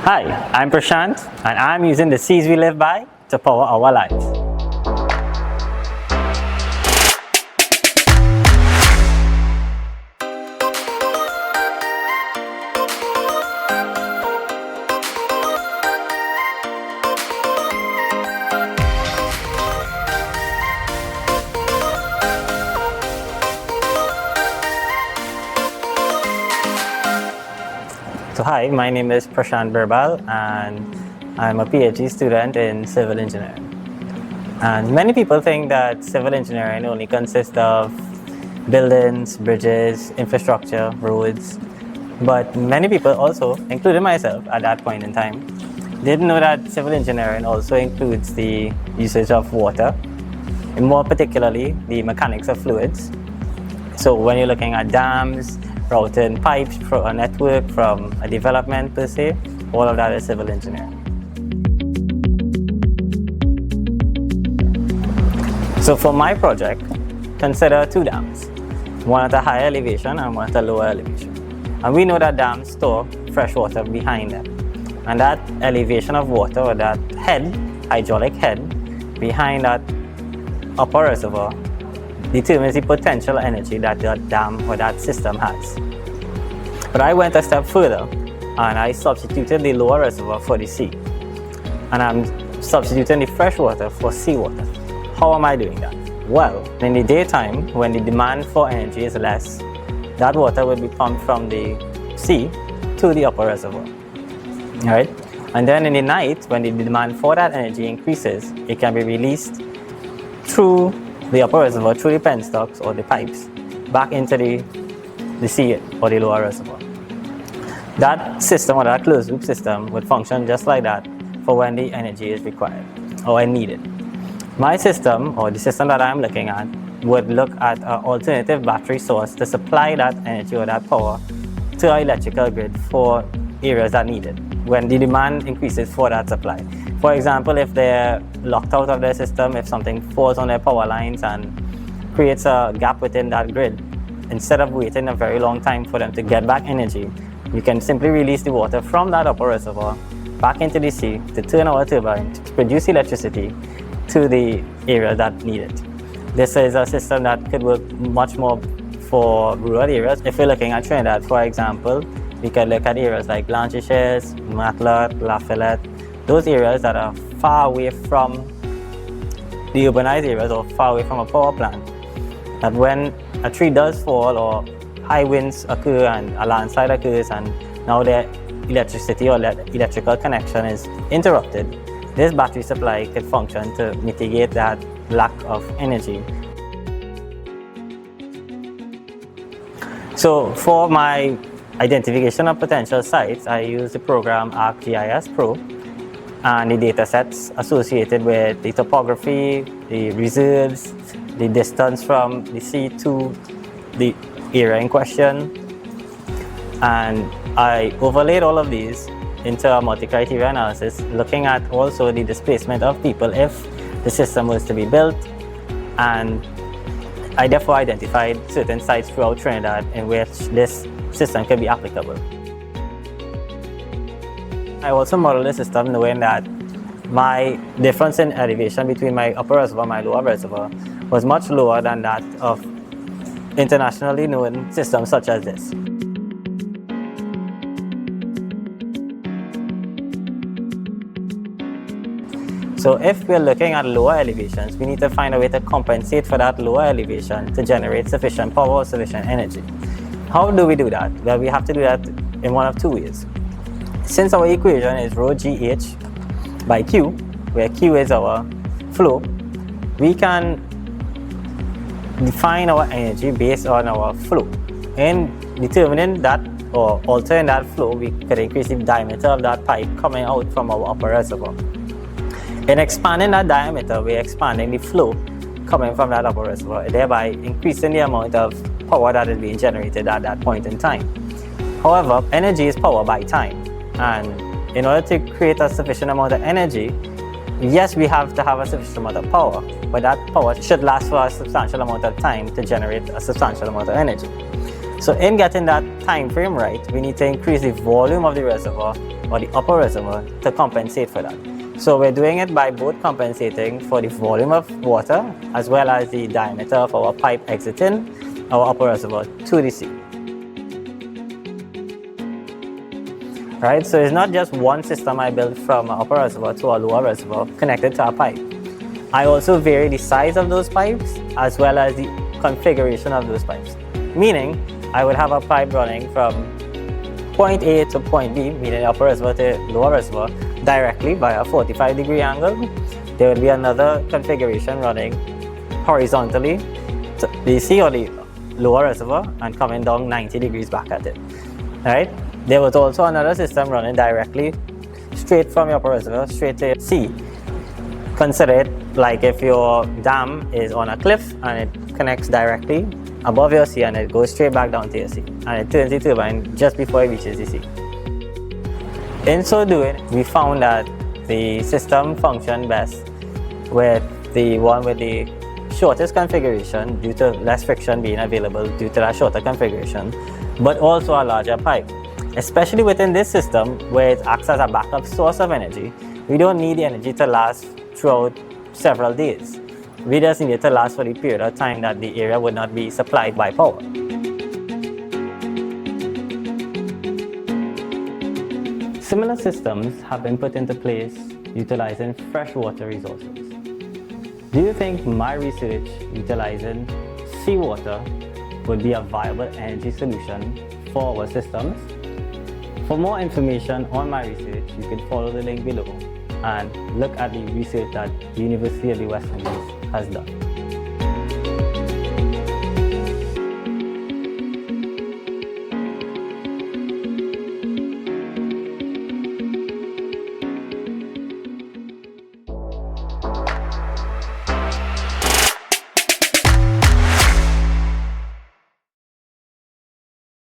Hi, I'm Prashant, and I'm using the seas we live by to power our lives. So hi, my name is Prashant Birbal, and I'm a PhD student in civil engineering. And many people think that civil engineering only consists of buildings, bridges, infrastructure, roads. But many people also, including myself at that point in time, didn't know that civil engineering also includes the usage of water, and more particularly the mechanics of fluids. So when you're looking at dams, routing pipes for a network from a development per se, all of that is civil engineering. So for my project, consider two dams, one at a higher elevation and one at a lower elevation. And we know that dams store fresh water behind them. And that elevation of water, or that head, hydraulic head, behind that upper reservoir determines the potential energy that the dam or that system has. But I went a step further and I substituted the lower reservoir for the sea. And I'm substituting the fresh water for seawater. How am I doing that? Well, in the daytime, when the demand for energy is less, that water will be pumped from the sea to the upper reservoir. Right? And then in the night, when the demand for that energy increases, it can be released through the upper reservoir, through the penstocks or the pipes, back into the sea or the lower reservoir. That system, or that closed loop system, would function just like that for when the energy is required or needed. My system, or the system that I'm looking at, would look at an alternative battery source to supply that energy or that power to our electrical grid for areas that need it, when the demand increases for that supply. For example, if they're locked out of their system, if something falls on their power lines and creates a gap within that grid, instead of waiting a very long time for them to get back energy, you can simply release the water from that upper reservoir back into the sea to turn our turbine to produce electricity to the area that need it. This is a system that could work much more for rural areas. If we're looking at Trinidad, for example, we can look at areas like Blanchisseuse, Matlock, Lafayette, those areas that are far away from the urbanized areas or far away from a power plant. That when a tree does fall or high winds occur and a landslide occurs and now their electricity or electrical connection is interrupted, this battery supply could function to mitigate that lack of energy. So for my identification of potential sites, I use the program ArcGIS Pro and the data sets associated with the topography, the reserves, the distance from the sea to the area in question. And I overlaid all of these into a multi-criteria analysis, looking at also the displacement of people if the system was to be built. And I therefore identified certain sites throughout Trinidad in which this system could be applicable. I also modeled the system knowing that my difference in elevation between my upper reservoir and my lower reservoir was much lower than that of internationally known systems such as this. So if we're looking at lower elevations, we need to find a way to compensate for that lower elevation to generate sufficient power or sufficient energy. How do we do that? Well, we have to do that in one of two ways. Since our equation is rho GH by Q, where Q is our flow, we can define our energy based on our flow. In determining that or altering that flow, we could increase the diameter of that pipe coming out from our upper reservoir. In expanding that diameter, we're expanding the flow coming from that upper reservoir, thereby increasing the amount of power that is being generated at that point in time. However, energy is power by time, and in order to create a sufficient amount of energy, yes, we have to have a sufficient amount of power, but that power should last for a substantial amount of time to generate a substantial amount of energy. So in getting that time frame right, we need to increase the volume of the reservoir or the upper reservoir to compensate for that. So we're doing it by both compensating for the volume of water as well as the diameter of our pipe exiting our upper reservoir to the sea. Right, so it's not just one system I built from an upper reservoir to a lower reservoir connected to a pipe. I also vary the size of those pipes as well as the configuration of those pipes. Meaning, I would have a pipe running from point A to point B, meaning upper reservoir to lower reservoir, directly by a 45-degree angle. There will be another configuration running horizontally to the sea or the lower reservoir and coming down 90 degrees back at it. Right? There was also another system running directly straight from your upper reservoir straight to your sea. Consider it like if your dam is on a cliff and it connects directly above your sea and it goes straight back down to your sea and it turns the turbine just before it reaches the sea. In so doing, we found that the system functioned best with the one with the shortest configuration due to less friction being available due to that shorter configuration, but also a larger pipe. Especially within this system where it acts as a backup source of energy, we don't need the energy to last throughout several days. We just need it to last for the period of time that the area would not be supplied by power. Similar systems have been put into place utilizing freshwater resources. Do you think my research utilizing seawater would be a viable energy solution for our systems? For more information on my research, you can follow the link below and look at the research that the University of the West Indies has done.